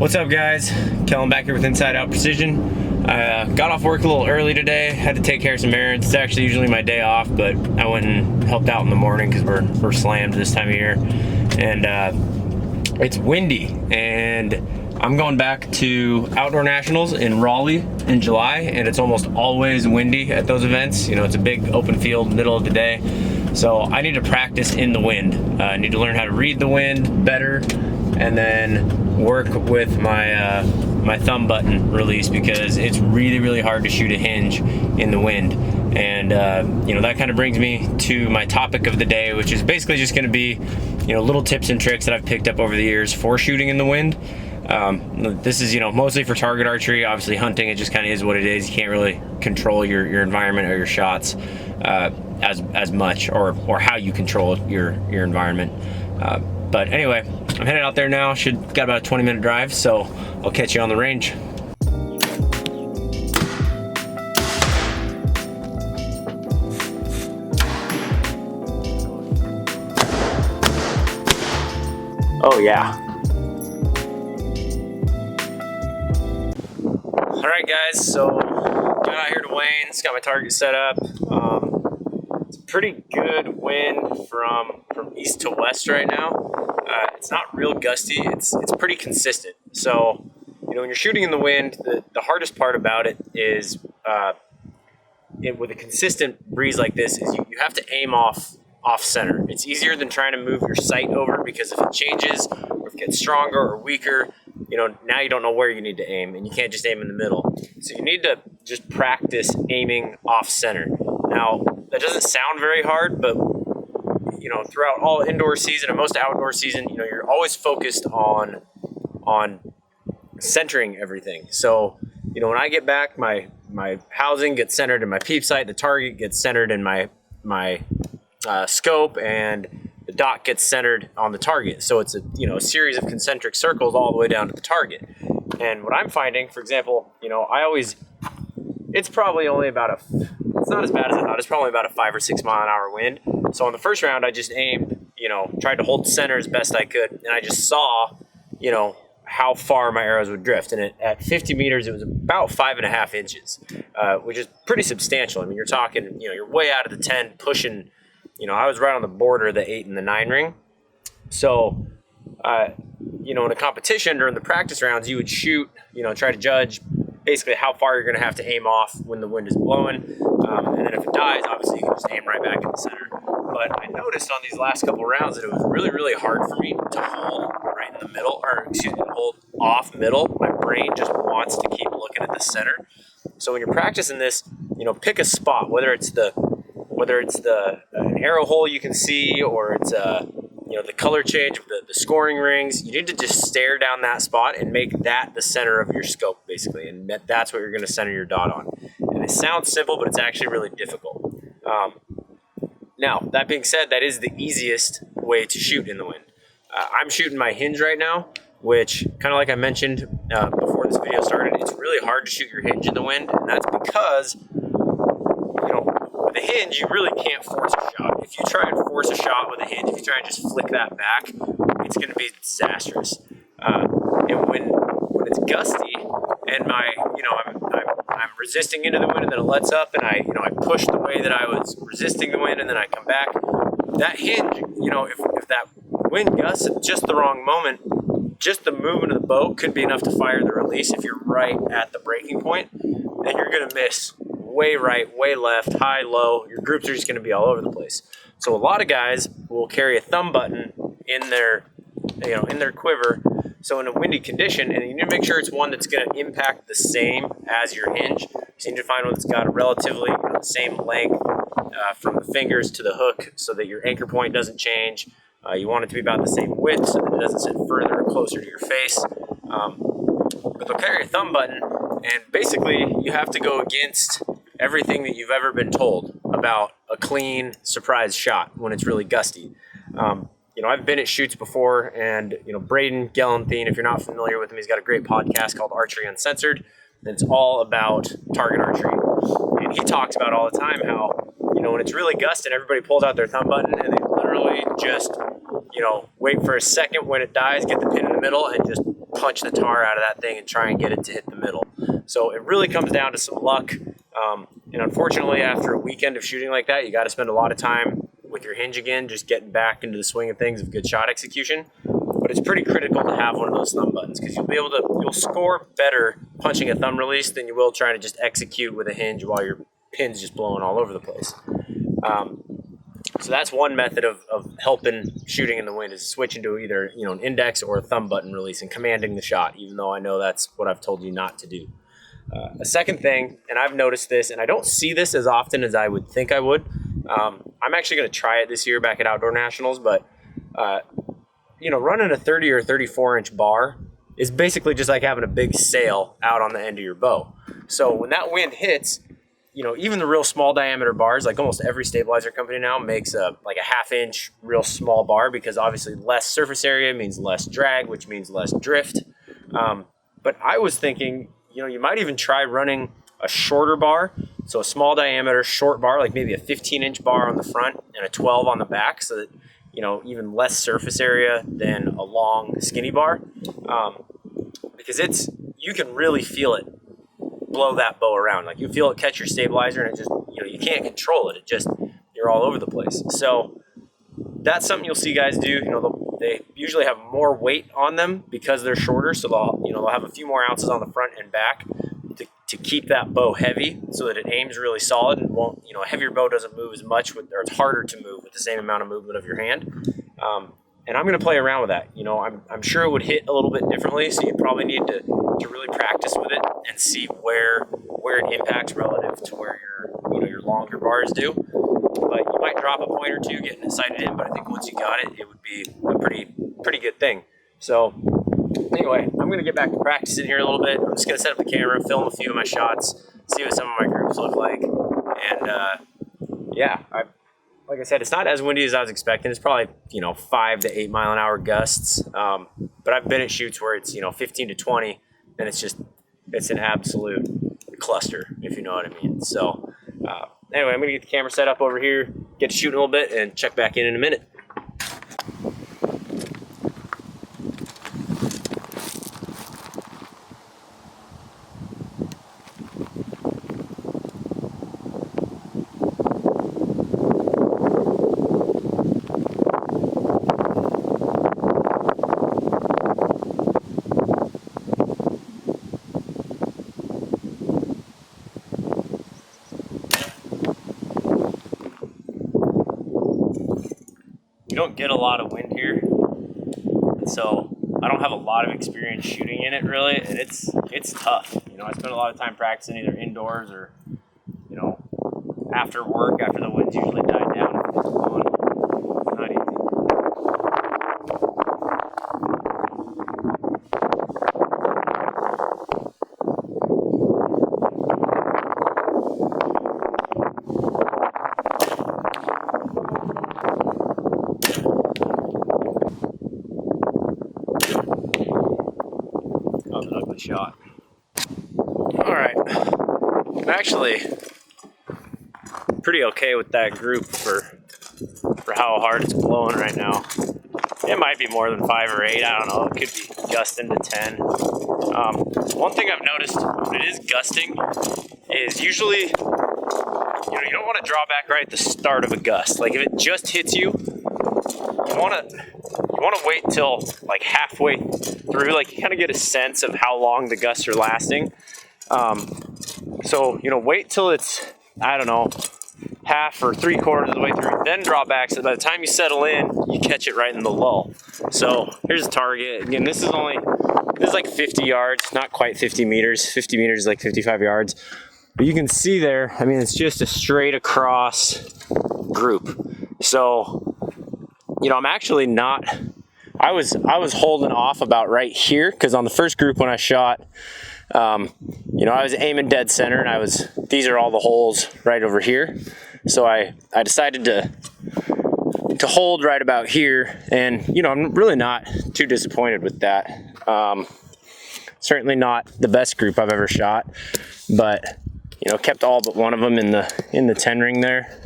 What's up, guys? Kellen back here with Inside Out Precision. I got off work a little early today, had to take care of some errands. It's actually usually my day off, but I went and helped out in the morning because we're slammed this time of year. And it's windy, and I'm going back to Outdoor Nationals in Raleigh in July, and it's almost always windy at those events. You know, it's a big open field, middle of the day. So I need to practice in the wind. I need to learn how to read the wind better, and then work with my my thumb button release, because it's really hard to shoot a hinge in the wind. And you know, that kind of brings me to my topic of the day, which is basically just going to be, you know, little tips and tricks that I've picked up over the years for shooting in the wind. This is, you know, mostly for target archery. Obviously hunting, it just kind of is what it is. You can't really control your environment or your shots as much, or how you control your environment. But anyway, I'm headed out there now. Got about a 20-minute drive, so I'll catch you on the range. Oh yeah. All right, guys, so got out here to Wayne's, got my target set up. It's a pretty good wind from east to west right now. It's not real gusty, it's pretty consistent. So, you know, when you're shooting in the wind, the hardest part about it is, with a consistent breeze like this, is you have to aim off center. It's easier than trying to move your sight over, because if it changes, or if it gets stronger or weaker, you know, now you don't know where you need to aim, and you can't just aim in the middle. So you need to just practice aiming off center. Now, that doesn't sound very hard, but you know, throughout all indoor season and most outdoor season, you know, you're always focused on centering everything. So, you know, when I get back, my housing gets centered in my peep sight, the target gets centered in my scope, and the dot gets centered on the target. So it's a series of concentric circles all the way down to the target. And what I'm finding, for example, you know, it's probably only it's not as bad as I thought. It's probably about a 5 or 6 mile an hour wind. So on the first round, I just aimed, you know, tried to hold center as best I could, and I just saw, you know, how far my arrows would drift. And at 50 meters, it was about 5.5 inches, which is pretty substantial. I mean, you're talking, you know, you're way out of the 10, pushing, you know, I was right on the border of the 8 and the 9 ring. So, you know, in a competition during the practice rounds, you would shoot, you know, try to judge basically how far you're going to have to aim off when the wind is blowing. And then if it dies, obviously you can just aim right back in the center. But I noticed on these last couple rounds that it was really hard for me to hold right in the middle, or excuse me, hold off middle. My brain just wants to keep looking at the center. So when you're practicing this, you know, pick a spot, whether it's an arrow hole you can see, or it's you know, the color change of the scoring rings. You need to just stare down that spot and make that the center of your scope, basically, and that's what you're going to center your dot on. And it sounds simple, but it's actually really difficult. Now, that being said, that is the easiest way to shoot in the wind. I'm shooting my hinge right now, which, kind of like I mentioned before this video started, it's really hard to shoot your hinge in the wind, and that's because, you know, with a hinge, you really can't force a shot. If you try and force a shot with a hinge, if you try and just flick that back, it's going to be disastrous. And when it's gusty, and I'm resisting into the wind, and then it lets up, and I push the way that I was resisting the wind, and then I come back. That hinge, you know, if that wind gusts at just the wrong moment, just the movement of the bow could be enough to fire the release. If you're right at the breaking point, then you're going to miss way right, way left, high, low. Your groups are just going to be all over the place. So a lot of guys will carry a thumb button in their quiver. So in a windy condition, and you need to make sure it's one that's going to impact the same as your hinge. So you need to find one that's got a relatively, you know, the same length from the fingers to the hook, so that your anchor point doesn't change. You want it to be about the same width, so that it doesn't sit further or closer to your face. But they'll carry a thumb button, and basically you have to go against everything that you've ever been told about a clean surprise shot when it's really gusty. You know, I've been at shoots before, and, you know, Braden Gellenthien, if you're not familiar with him, he's got a great podcast called Archery Uncensored, and it's all about target archery. And he talks about all the time how, you know, when it's really gusting, everybody pulls out their thumb button, and they literally just, you know, wait for a second when it dies, get the pin in the middle, and just punch the tar out of that thing and try and get it to hit the middle. So it really comes down to some luck. And unfortunately, after a weekend of shooting like that, you got to spend a lot of time with your hinge again, just getting back into the swing of things of good shot execution. But it's pretty critical to have one of those thumb buttons, because you'll score better punching a thumb release than you will trying to just execute with a hinge while your pin's just blowing all over the place. So that's one method of helping shooting in the wind, is switching to either an index or a thumb button release and commanding the shot, even though I know that's what I've told you not to do. A second thing, and I've noticed this, and I don't see this as often as I would think I would. I'm actually going to try it this year back at Outdoor Nationals, but running a 30 or 34 inch bar is basically just like having a big sail out on the end of your bow. So when that wind hits, even the real small diameter bars, like almost every stabilizer company now makes like a 1/2 inch real small bar, because obviously less surface area means less drag, which means less drift. But I was thinking, you might even try running a shorter bar. So a small diameter short bar, like maybe a 15 inch bar on the front and a 12 on the back, so that even less surface area than a long skinny bar, because you can really feel it blow that bow around. Like you feel it catch your stabilizer, and it just you can't control it. You're all over the place. So that's something you'll see guys do. They usually have more weight on them because they're shorter, so they'll have a few more ounces on the front and back to keep that bow heavy, so that it aims really solid and won't, a heavier bow doesn't move as much or it's harder to move with the same amount of movement of your hand. And I'm going to play around with that. I'm sure it would hit a little bit differently, so you probably need to really practice with it and see where it impacts relative to where your longer bars do. But you might drop a point or two getting it sighted in, but I think once you got it, it would be a pretty good thing. So anyway, I'm going to get back to practicing here a little bit. I'm just going to set up the camera, film a few of my shots, see what some of my groups look like. And like I said, it's not as windy as I was expecting. It's probably 5 to 8 mile an hour gusts. But I've been at shoots where it's 15 to 20, and it's an absolute cluster, if you know what I mean. So anyway, I'm going to get the camera set up over here, get to shooting a little bit, and check back in a minute. You don't get a lot of wind here, and so I don't have a lot of experience shooting in it really, and it's tough. I spend a lot of time practicing either indoors or after work, after the wind's usually died down. It's not easy. Shot. All right, I'm actually pretty okay with that group for how hard it's blowing right now. It might be more than 5 or 8. I don't know. It could be gusting to 10. One thing I've noticed when it is gusting is usually, you don't want to draw back right at the start of a gust. Like if it just hits you, you want to wait till like halfway through, like you kind of get a sense of how long the gusts are lasting. So wait till it's, I don't know, half or 3/4 of the way through, then draw back, so by the time you settle in, you catch it right in the lull. So here's the target. Again, this is like 50 yards, not quite 50 meters. 50 meters is like 55 yards. But you can see there, I mean, it's just a straight across group. So, I'm actually not, I was holding off about right here, because on the first group when I shot, I was aiming dead center, and these are all the holes right over here. So I decided to hold right about here, and I'm really not too disappointed with that. Certainly not the best group I've ever shot, but kept all but one of them in the 10 ring there.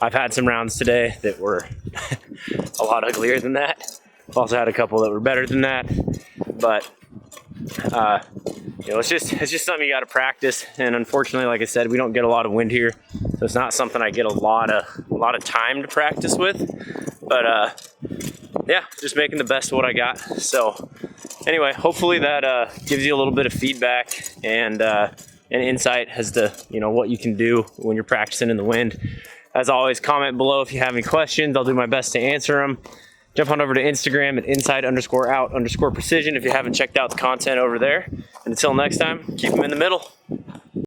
I've had some rounds today that were a lot uglier than that. Also had a couple that were better than that, but you know, it's just something you got to practice. And unfortunately, like I said, we don't get a lot of wind here, so it's not something I get a lot of time to practice with. But yeah, just making the best of what I got. So anyway, hopefully that gives you a little bit of feedback and an insight as to, you know, what you can do when you're practicing in the wind. As always, comment below if you have any questions. I'll do my best to answer them. Jump on over to Instagram at inside_out_precision if you haven't checked out the content over there. And until next time, keep them in the middle.